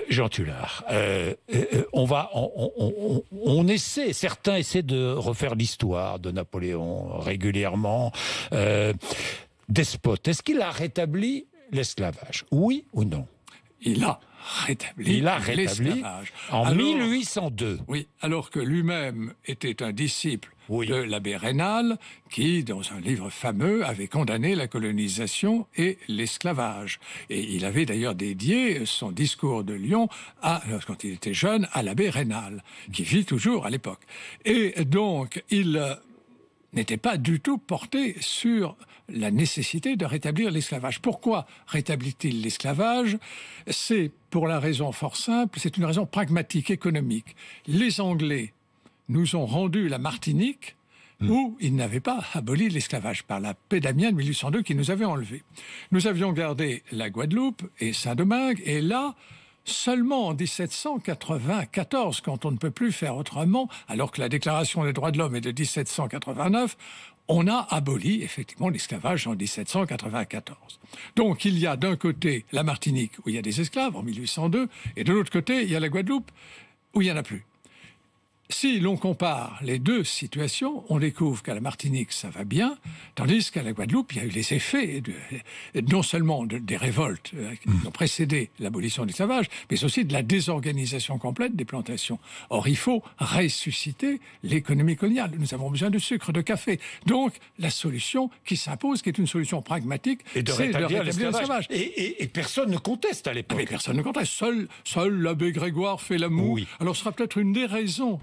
Jean Tullard, certains essaient de refaire l'histoire de Napoléon régulièrement. Despote, est-ce qu'il a rétabli l'esclavage? Oui ou non? Il a rétabli l'esclavage. En 1802. Oui, alors que lui-même était un disciple oui. de l'abbé Raynal, qui, dans un livre fameux, avait condamné la colonisation et l'esclavage. Et il avait d'ailleurs dédié son discours de Lyon, quand il était jeune, à l'abbé Raynal, qui vit toujours à l'époque. Et donc, il n'était pas du tout porté sur la nécessité de rétablir l'esclavage. Pourquoi rétablit-il l'esclavage? C'est pour la raison fort simple, c'est une raison pragmatique, économique. Les Anglais nous ont rendu la Martinique où ils n'avaient pas aboli l'esclavage par la paix d'Amiens de 1802 qui nous avait enlevé. Nous avions gardé la Guadeloupe et Saint-Domingue, et là, seulement en 1794, quand on ne peut plus faire autrement, alors que la Déclaration des droits de l'homme est de 1789, on a aboli effectivement l'esclavage en 1794. Donc il y a d'un côté la Martinique où il y a des esclaves en 1802, et de l'autre côté il y a la Guadeloupe où il n'y en a plus. Si l'on compare les deux situations, on découvre qu'à la Martinique, ça va bien, tandis qu'à la Guadeloupe, il y a eu les effets non seulement des révoltes qui ont précédé l'abolition de l'esclavage, mais aussi de la désorganisation complète des plantations. Or, il faut ressusciter l'économie coloniale. Nous avons besoin de sucre, de café. Donc, la solution qui s'impose, qui est une solution pragmatique, c'est de rétablir l'esclavage. Et personne ne conteste à l'époque. Mais personne ne conteste. Seul l'abbé Grégoire fait la moue. Oui. Alors, ce sera peut-être une des raisons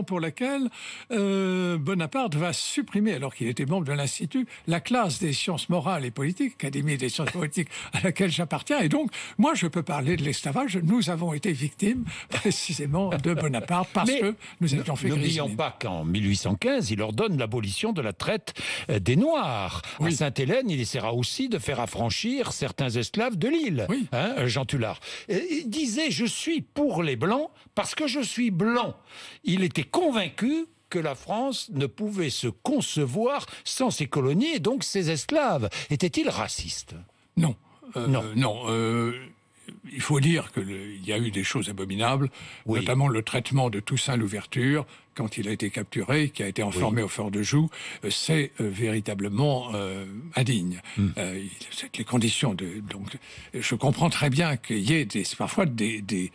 pour laquelle Bonaparte va supprimer, alors qu'il était membre de l'Institut, la classe des sciences morales et politiques, Académie des sciences politiques à laquelle j'appartiens. Et donc, moi, je peux parler de l'esclavage. Nous avons été victimes, précisément, de Bonaparte, parce que nous étions fait griser. N'oublions pas qu'en 1815, il ordonne l'abolition de la traite des Noirs. Oui. À Sainte-Hélène, il essaiera aussi de faire affranchir certains esclaves de l'île. Oui. Jean Tullard. Il disait « Je suis pour les Blancs parce que je suis blanc ». Il était convaincu que la France ne pouvait se concevoir sans ses colonies et donc ses esclaves. Était-il raciste? Non. Il faut dire qu'il y a eu des choses abominables, oui. Notamment le traitement de Toussaint Louverture, quand il a été capturé, qui a été enfermé au fort de Joux, c'est véritablement indigne. Les conditions donc, je comprends très bien qu'il y ait parfois des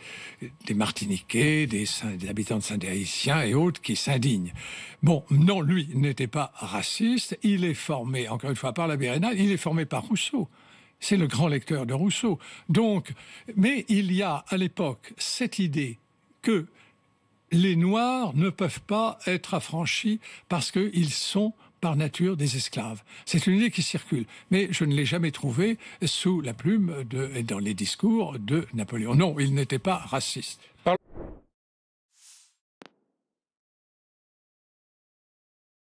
Martiniquais, des habitants de Saint-Haïtiens et autres qui s'indignent. Bon, non, lui n'était pas raciste. Il est formé, encore une fois, par l'abbé Raynal, il est formé par Rousseau. C'est le grand lecteur de Rousseau. Donc, mais il y a à l'époque cette idée que les Noirs ne peuvent pas être affranchis parce qu'ils sont par nature des esclaves. C'est une idée qui circule, mais je ne l'ai jamais trouvée sous la plume dans les discours de Napoléon. Non, il n'était pas raciste.